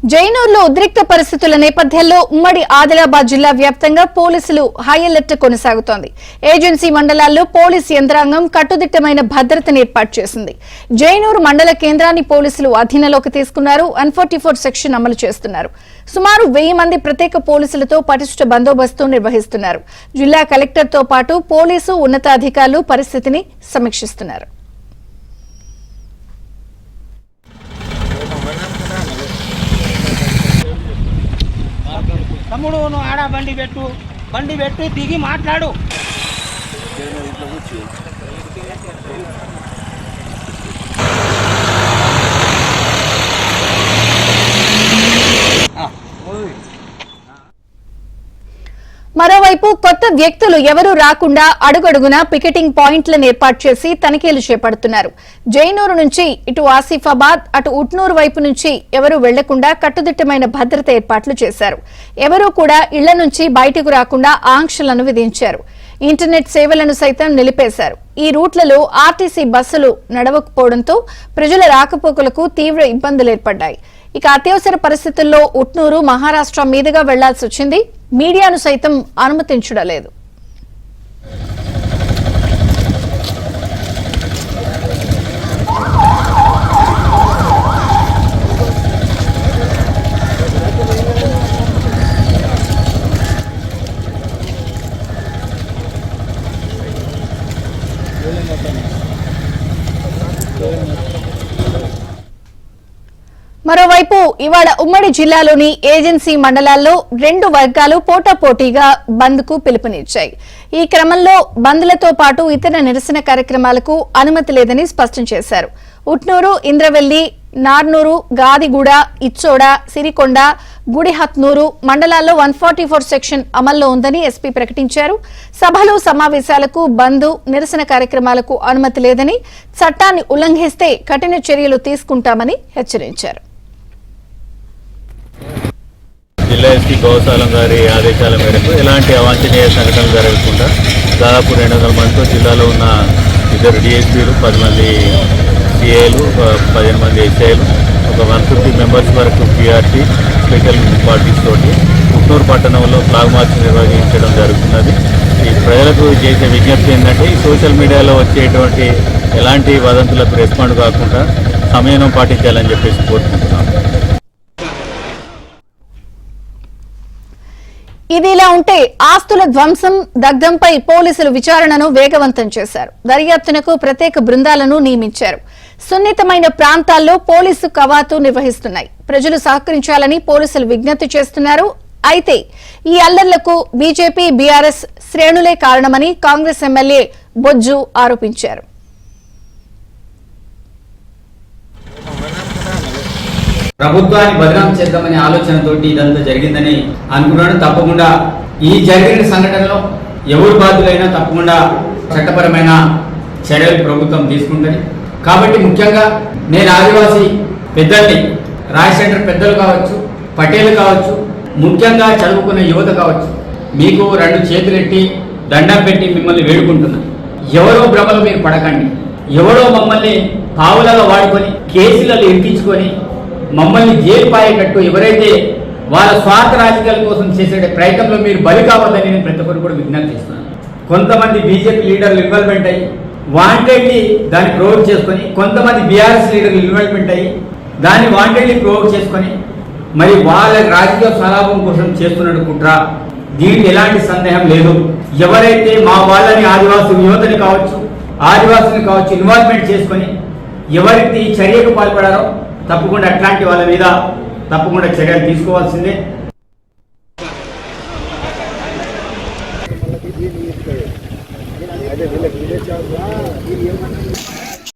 జైనూర్లో ఉద్రిక్త పరిస్థితుల నేపథ్యంలో ఉమ్మడి ఆదిలాబాద్ జిల్లా వ్యాప్తంగా పోలీసులు హై అలర్ట్ కొనసాగుతోంది. ఏజెన్సీ మండలాల్లో పోలీస్ యంత్రాంగం కట్టుదిట్టమైన భద్రతను ఏర్పాటు చేసింది. జైనూర్ మండల కేంద్రాన్ని పోలీసులు అధీనంలోకి తీసుకున్నారు. 144 సెక్షన్ అమలు చేస్తున్నారు. సుమారు 1000 మంది ప్రత్యేక పోలీసులతో పటిష్ట బందోబస్తు నిర్వహిస్తున్నారు. జిల్లా కలెక్టర్తో పాటు పోలీసు ఉన్నతాధికారులు పరిస్థితిని సమీక్షిస్తున్నారు. తమ్ముడు నువ్వు ఆడ బండి పెట్టు దిగి మాట్లాడు. మరోవైపు కొత్త వ్యక్తులు ఎవరూ రాకుండా అడుగడుగునా పికెటింగ్ పాయింట్లను ఏర్పాటు చేసి తనిఖీలు చేపడుతున్నారు. జైనూరు నుంచి ఇటు ఆసిఫాబాద్ అటు ఉట్నూరు వైపు నుంచి ఎవరూ వెళ్లకుండా కట్టుదిట్టమైన భద్రత ఏర్పాట్లు చేశారు. ఎవరూ కూడా ఇళ్ల నుంచి బయటకు రాకుండా ఆంక్షలను విధించారు. ఇంటర్నెట్ సేవలను సైతం నిలిపేశారు. ఈ రూట్లలో ఆర్టీసీ బస్సులు నడవకపోవడంతో ప్రజల రాకపోకలకు తీవ్ర ఇబ్బందులు ఏర్పడ్డాయి. ఇక అత్యవసర పరిస్థితుల్లో ఉట్నూరు మహారాష్ట్ర మీదుగా వెళ్లాల్సి వచ్చింది. మీడియాను సైతం అనుమతించడం లేదు. మరోవైపు ఇవాళ ఉమ్మడి జిల్లాలోని ఏజెన్సీ మండలాల్లో 2 వర్గాలు పోటాపోటీగా బంద్ కు పిలుపునిచ్చాయి. ఈ క్రమంలో బంద్లతో పాటు ఇతర నిరసన కార్యక్రమాలకు అనుమతి లేదని స్పష్టం చేశారు. ఉట్నూరు, ఇంద్రవెల్లి, నార్నూరు, గాదిగూడ, ఇచ్చోడ, సిరికొండ, గుడిహత్నూరు మండలాల్లో 144 సెక్షన్ అమల్లో ఉందని ఎస్పీ ప్రకటించారు. సభలు, సమావేశాలకు, బంద్, నిరసన కార్యక్రమాలకు అనుమతి లేదని, చట్టాన్ని ఉల్లంఘిస్తే కఠిన చర్యలు తీసుకుంటామని హెచ్చరించారు. జిల్లా ఎస్పీ గౌసాలం గారి ఆదేశాల మేరకు ఎలాంటి అవాంఛనీయ సంఘటనలు జరగకుండా దాదాపు 200 మందితో జిల్లాలో ఉన్న 2 డిఎస్పీలు, 10 మంది సిఐలు, 15 మంది ఎస్ఐలు, ఒక 150 మెంబర్స్ వరకు పిఆర్టీ స్పెషల్ పార్టీస్ తోటి ఉట్నూరు పట్టణంలో ఫ్లాగ్ మార్చ్ నిర్వహించడం జరుగుతున్నది. ఈ ప్రజలకు చేసే విజ్ఞప్తి ఏంటంటే ఈ సోషల్ మీడియాలో వచ్చేటువంటి ఎలాంటి వదంతులకు రెస్పాండ్ కాకుండా సమయం పాటించాలని చెప్పేసి కోరుకుంటున్నాం. ఇదిలా ఉంటే ఆస్తుల ధ్వంసం, దగ్ధంపై పోలీసులు విచారణను వేగవంతం చేశారు. దర్యాప్తునకు ప్రత్యేక బృందాలను నియమించారు. సున్నితమైన ప్రాంతాల్లో పోలీసు కవాతు నిర్వహిస్తున్నాయి. ప్రజలు సహకరించాలని పోలీసులు విజ్ఞప్తి చేస్తున్నారు. అయితే ఈ అల్లర్లకు బీజేపీ, బీఆర్ఎస్ శ్రేణులే కారణమని కాంగ్రెస్ ఎమ్మెల్యే బొజ్జు ఆరోపించారు. ప్రభుత్వాన్ని బదనాం చేద్దామనే ఆలోచనతోటి ఇదంతా జరిగిందని అనుకున్నాను. తప్పకుండా ఈ జరిగిన సంఘటనలో ఎవరు బాధ్యులైనా తప్పకుండా చట్టపరమైన చర్యలు ప్రభుత్వం తీసుకుంటుంది. కాబట్టి ముఖ్యంగా నేను ఆదివాసీ పెద్దల్ని, రాజశేఖర్ పెద్దలు కావచ్చు, పటేల్ కావచ్చు, ముఖ్యంగా చదువుకున్న యువత కావచ్చు, మీకు 2 చేతులెట్టి దండం పెట్టి మిమ్మల్ని వేడుకుంటున్నాను. ఎవరో భ్రమలు మీరు పడకండి. ఎవరో మమ్మల్ని పావులుగా వాడుకొని కేసులలో ఇరికించుకొని మమ్మల్ని జైలు పాయేటట్టు ఎవరైతే వాళ్ళ స్వార్థ రాజకీయాల కోసం చేసే ప్రయత్నంలో మీరు బలి కావద్దని నేను ప్రతి ఒక్కరు కూడా విజ్ఞప్తి చేస్తున్నాను. కొంతమంది బీజేపీ లీడర్లు ఇన్వాల్వ్మెంట్ అయ్యి వాంటెడ్లీ దాన్ని ప్రొవోక్ చేసుకొని, కొంతమంది బీఆర్ఎస్ లీడర్లు ఇన్వాల్వ్మెంట్ అయ్యి దాన్ని వాంటెడ్లీ ప్రొవోక్ చేసుకొని మరి వాళ్ళ రాజకీయ స్వలాభం కోసం చేస్తున్నట్టు కుట్ర. దీనికి ఎలాంటి సందేహం లేదు. ఎవరైతే మా వాళ్ళని ఆదివాసీ యువతని కావచ్చు, ఆదివాసుని కావచ్చు ఇన్వాల్వ్మెంట్ చేసుకొని ఎవరైతే ఈ చర్యకు పాల్పడారో తప్పకుండా అట్లాంటి వాళ్ళ మీద తప్పకుండా చర్యలు తీసుకోవాల్సిందే.